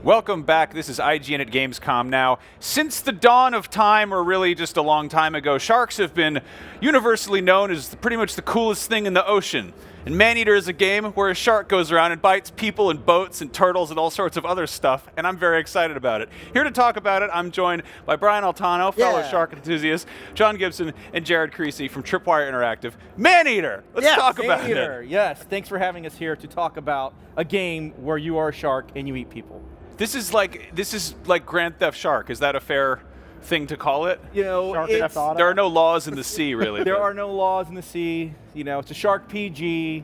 Welcome back. This is IGN at Gamescom. Now, since the dawn of time, or really just a long time ago, sharks have been universally known as pretty much the coolest thing in the ocean. And Maneater is a game where a shark goes around and bites people and boats and turtles and all sorts of other stuff, and I'm very excited about it. Here to talk about it, I'm joined by Brian Altano, fellow shark enthusiast, John Gibson, and Jared Creasy from Tripwire Interactive. Maneater! Let's talk about it. Yes, thanks for having us here to talk about a game where you are a shark and you eat people. This is like Grand Theft Shark. Is that a fair thing to call it? You know, there are no laws in the sea, really. There are no laws in the sea. You know, it's a shark PG.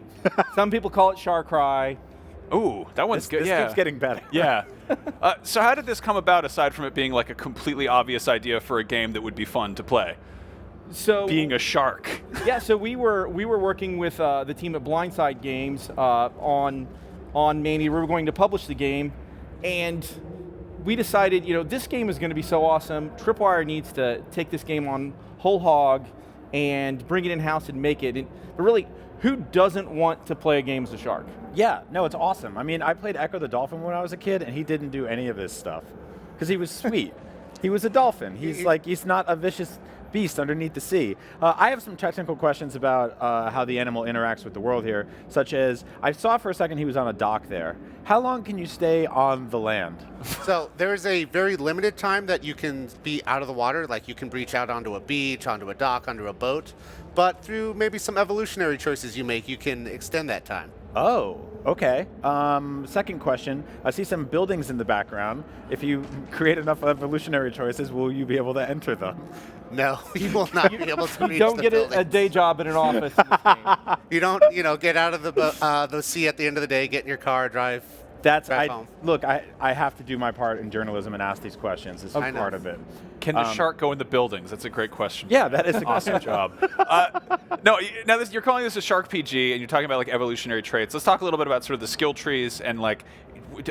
Some people call it Shark Cry. Ooh, that one's good. This keeps getting better. Yeah. So how did this come about, aside from it being like a completely obvious idea for a game that would be fun to play? So being a shark. Yeah. So we were working with the team at Blindside Games on Maneater. We were going to publish the game. And we decided, you know, this game is going to be so awesome. Tripwire needs to take this game on whole hog and bring it in-house and make it. But really, who doesn't want to play a game as a shark? Yeah, no, it's awesome. I mean, I played Echo the Dolphin when I was a kid, and he didn't do any of this stuff because he was sweet. He was a dolphin. He's not a vicious beast underneath the sea. I have some technical questions about how the animal interacts with the world here, such as, I saw for a second he was on a dock there. How long can you stay on the land? So there's a very limited time that you can be out of the water, like you can reach out onto a beach, onto a dock, onto a boat, but through maybe some evolutionary choices you make, you can extend that time. Oh, okay. Second question, I see some buildings in the background. If you create enough evolutionary choices, will you be able to enter them? No, you will not be able to reach You don't the get buildings. a day job in an office in this game. You don't, get out of the sea at the end of the day, get in your car, drive home. Look, I have to do my part in journalism and ask these questions. This is part of it. Can the shark go in the buildings? That's a great question. Yeah, that is a awesome job. No, now you're calling this a shark PG, and you're talking about like evolutionary traits. Let's talk a little bit about sort of the skill trees, and like,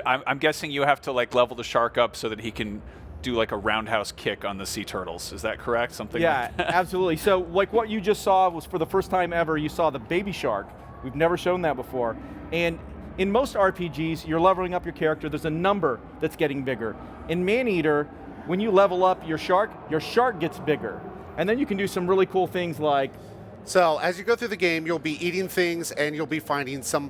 I'm guessing you have to like level the shark up so that he can do like a roundhouse kick on the sea turtles. Is that correct? Something like that? Absolutely. So like what you just saw was for the first time ever, you saw the baby shark. We've never shown that before. And in most RPGs, you're leveling up your character. There's a number that's getting bigger. In Maneater, when you level up your shark gets bigger. And then you can do some really cool things like... So as you go through the game, you'll be eating things and you'll be finding some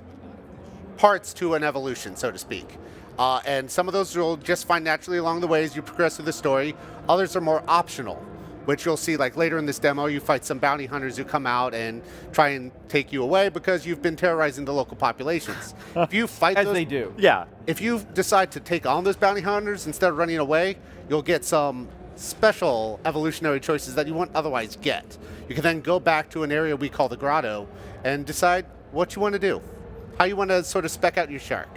parts to an evolution, so to speak. And some of those you'll just find naturally along the way as you progress through the story. Others are more optional, which you'll see like later in this demo, you fight some bounty hunters who come out and try and take you away because you've been terrorizing the local populations. If you fight as they do. Yeah. If you decide to take on those bounty hunters instead of running away, you'll get some special evolutionary choices that you won't otherwise get. You can then go back to an area we call the grotto and decide what you want to do, how you want to sort of spec out your shark.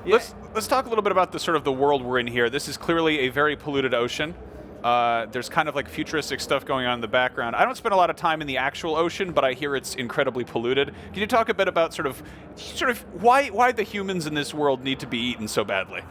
Yeah. Let's talk a little bit about the world we're in here. This is clearly a very polluted ocean. There's kind of like futuristic stuff going on in the background. I don't spend a lot of time in the actual ocean, but I hear it's incredibly polluted. Can you talk a bit about sort of why the humans in this world need to be eaten so badly?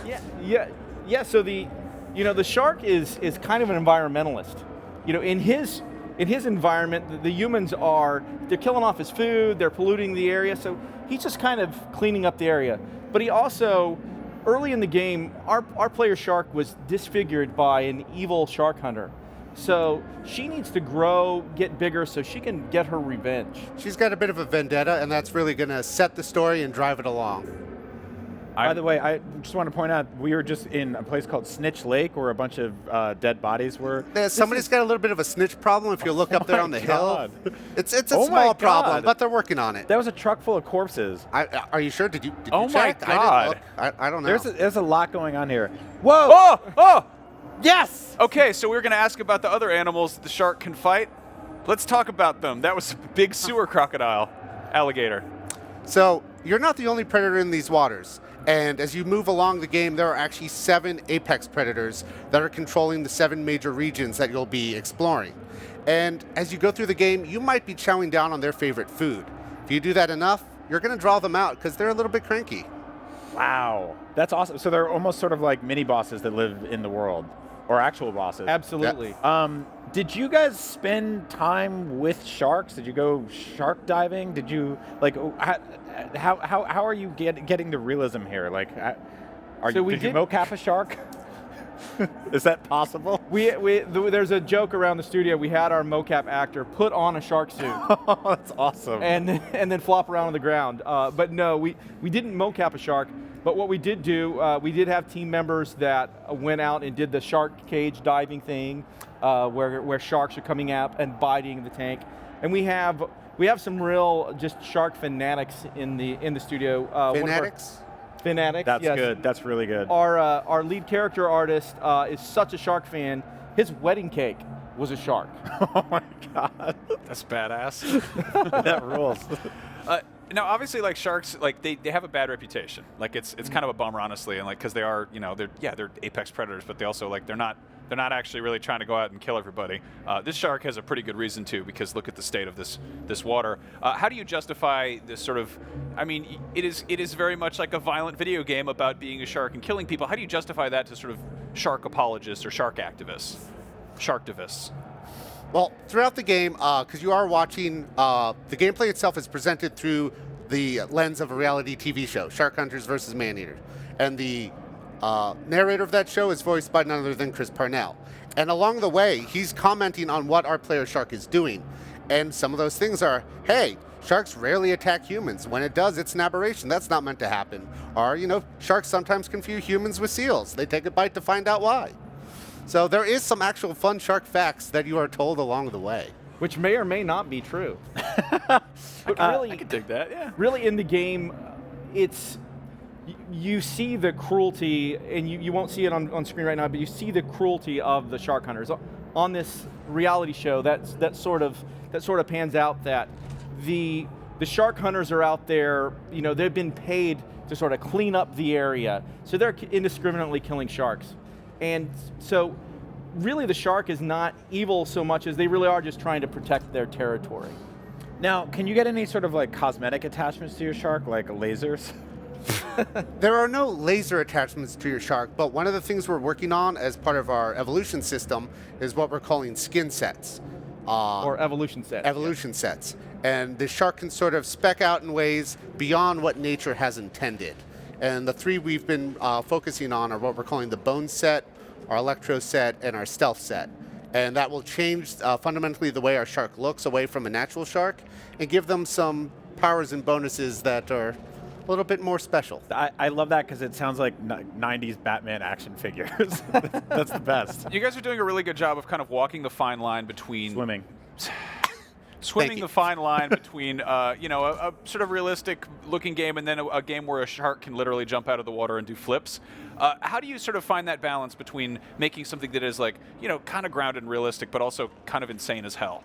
Yeah. So the shark is kind of an environmentalist. You know, in his environment, the humans they're killing off his food, they're polluting the area. So he's just kind of cleaning up the area. But he also, early in the game, our player shark was disfigured by an evil shark hunter. So she needs to grow, get bigger, so she can get her revenge. She's got a bit of a vendetta, and that's really going to set the story and drive it along. By the way, I just want to point out, we were just in a place called Snitch Lake where a bunch of dead bodies were. Somebody's got a little bit of a snitch problem if you look up there on the hill. It's a Oh small my problem, God. but they're working on it. That was a truck full of corpses. Are you sure? Did you Oh check? my God. I didn't look. I don't know. There's a lot going on here. Whoa! Oh! Yes! Okay, so we're going to ask about the other animals that the shark can fight. Let's talk about them. That was a big sewer crocodile, alligator. So you're not the only predator in these waters. And as you move along the game, there are actually 7 apex predators that are controlling the 7 major regions that you'll be exploring. And as you go through the game, you might be chowing down on their favorite food. If you do that enough, you're going to draw them out because they're a little bit cranky. Wow. That's awesome. So they're almost sort of like mini bosses that live in the world, or actual bosses. Absolutely. Did you guys spend time with sharks? Did you go shark diving? Did you, like, how are you getting the realism here? Like, So we did you did- mocap a shark? Is that possible? There's a joke around the studio. We had our mocap actor put on a shark suit Oh, that's awesome. and then flop around on the ground. But no, we didn't mocap a shark. But what we did do, we did have team members that went out and did the shark cage diving thing, where sharks are coming out and biting the tank. And we have some real just shark fanatics in the studio. Fanatics? Fanatics. That's yes. good. That's really good. Our lead character artist is such a shark fan. His wedding cake was a shark. Oh my god, That's badass. that rules. Now, obviously, like sharks, like they have a bad reputation. Like it's kind of a bummer, honestly, and like because they are, they're apex predators, but they also like they're not actually really trying to go out and kill everybody. This shark has a pretty good reason to, because look at the state of this water. How do you justify this sort of? I mean, it is very much like a violent video game about being a shark and killing people. How do you justify that to sort of shark apologists or shark activists, sharktivists? Well, throughout the game, because you are watching, the gameplay itself is presented through the lens of a reality TV show, Shark Hunters versus Maneater. And the narrator of that show is voiced by none other than Chris Parnell. And along the way, he's commenting on what our player shark is doing. And some of those things are, hey, sharks rarely attack humans. When it does, it's an aberration. That's not meant to happen. Or, sharks sometimes confuse humans with seals. They take a bite to find out why. So there is some actual fun shark facts that you are told along the way. Which may or may not be true. But really, I could dig that. Yeah. really in the game, you see the cruelty, and you won't see it on screen right now, but you see the cruelty of the shark hunters. On this reality show, that sort of pans out that the shark hunters are out there, they've been paid to sort of clean up the area, so they're indiscriminately killing sharks. And so really the shark is not evil so much as they really are just trying to protect their territory. Now, can you get any sort of like cosmetic attachments to your shark, like lasers? There are no laser attachments to your shark, but one of the things we're working on as part of our evolution system is what we're calling skin sets. Or evolution sets. Evolution sets. And the shark can sort of spec out in ways beyond what nature has intended. And the three we've been focusing on are what we're calling the bone set, our electro set, and our stealth set. And that will change fundamentally the way our shark looks away from a natural shark and give them some powers and bonuses that are a little bit more special. I love that because it sounds like 90s Batman action figures. That's the best. You guys are doing a really good job of kind of walking the fine line between Swimming. swimming you. the fine line between a sort of realistic looking game and then a game where a shark can literally jump out of the water and do flips. How do you sort of find that balance between making something that is like, kind of grounded and realistic, but also kind of insane as hell?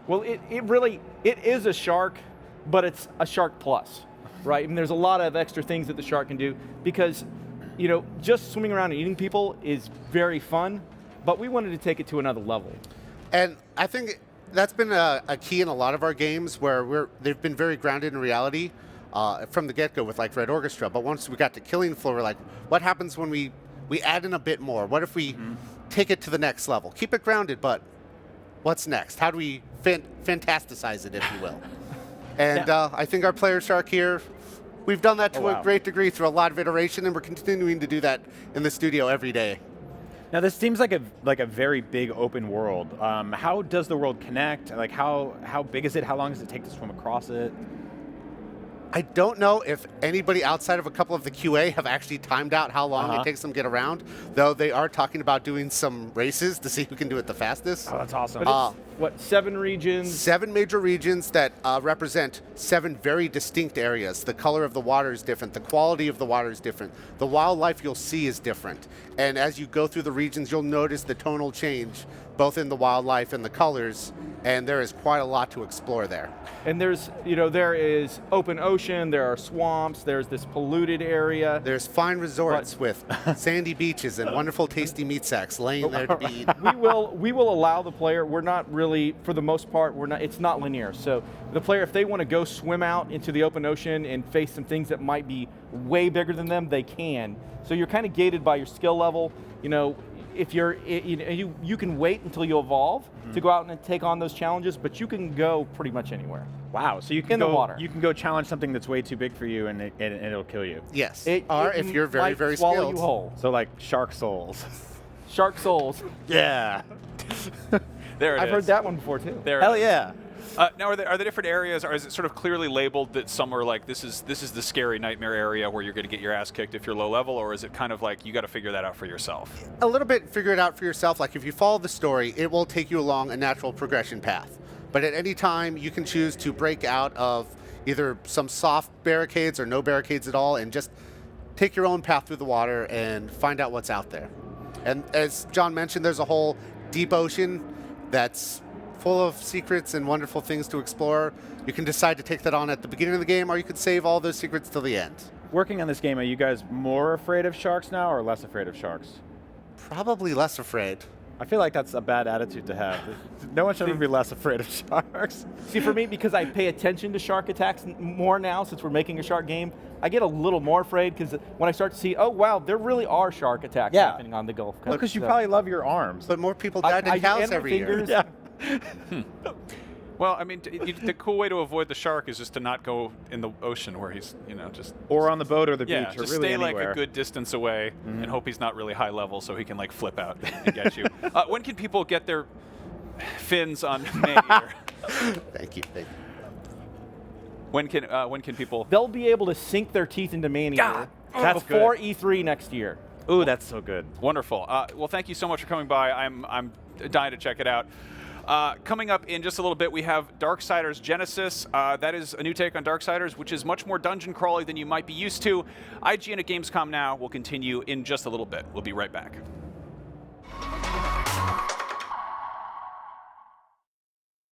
Well, it is a shark, but it's a shark plus, right? And there's a lot of extra things that the shark can do because, just swimming around and eating people is very fun, but we wanted to take it to another level. And I think that's been a key in a lot of our games where they've been very grounded in reality from the get-go with like Red Orchestra. But once we got to Killing Floor, we're like, what happens when we add in a bit more? What if we take it to the next level? Keep it grounded, but what's next? How do we fantasticize it, if you will? And I think our player shark here, we've done that to a great degree through a lot of iteration, and we're continuing to do that in the studio every day. Now this seems like a very big open world. How does the world connect? Like how big is it? How long does it take to swim across it? I don't know if anybody outside of a couple of the QA have actually timed out how long it takes them to get around, though they are talking about doing some races to see who can do it the fastest. Oh, that's awesome. But it's, 7 regions? 7 major regions that represent 7 very distinct areas. The color of the water is different. The quality of the water is different. The wildlife you'll see is different. And as you go through the regions, you'll notice the tonal change, both in the wildlife and the colors, and there is quite a lot to explore there. And there's, there is open ocean, there are swamps, there's this polluted area. There's fine resorts with sandy beaches and wonderful tasty meat sacks laying there to be eaten. We will allow the player, we're not really, for the most part, it's not linear. So the player, if they want to go swim out into the open ocean and face some things that might be way bigger than them, they can. So you're kind of gated by your skill level. if you're, you can wait until you evolve to go out and take on those challenges, but you can go pretty much anywhere. Wow, so you can In go, the water. You can go challenge something that's way too big for you, and it'll kill you. Yes. It If you're very, might very swallow skilled. you whole. So like shark souls. Shark souls. Yeah. There it I've is. heard that one before too. There it Hell is. yeah. Now, are there different areas, or is it sort of clearly labeled that some are like, this is the scary nightmare area where you're going to get your ass kicked if you're low level, or is it kind of like you got to figure that out for yourself? A little bit, figure it out for yourself. Like if you follow the story, it will take you along a natural progression path. But at any time, you can choose to break out of either some soft barricades or no barricades at all, and just take your own path through the water and find out what's out there. And as John mentioned, there's a whole deep ocean that's full of secrets and wonderful things to explore. You can decide to take that on at the beginning of the game, or you could save all those secrets till the end. Working on this game, are you guys more afraid of sharks now or less afraid of sharks? Probably less afraid. I feel like that's a bad attitude to have. No one should ever be less afraid of sharks. See, for me, because I pay attention to shark attacks more now since we're making a shark game, I get a little more afraid because when I start to see, oh wow, there really are shark attacks happening on the Gulf Coast. Because you So probably love your arms. But more people die than cows and my every year. fingers. Yeah. Well, I mean, the cool way to avoid the shark is just to not go in the ocean where he's, just Or on the boat or the yeah, beach or just really stay anywhere. like a good distance away and hope he's not really high level so he can like flip out and get you. When can people get their fins on Maneater? Thank you. Thank you. When can people? They'll be able to sink their teeth into Maneater That's before E3 next year. Ooh, that's so good. Wonderful. Well, thank you so much for coming by. I'm dying to check it out. Coming up in just a little bit, we have Darksiders Genesis. That is a new take on Darksiders, which is much more dungeon crawly than you might be used to. IGN at Gamescom now will continue in just a little bit. We'll be right back.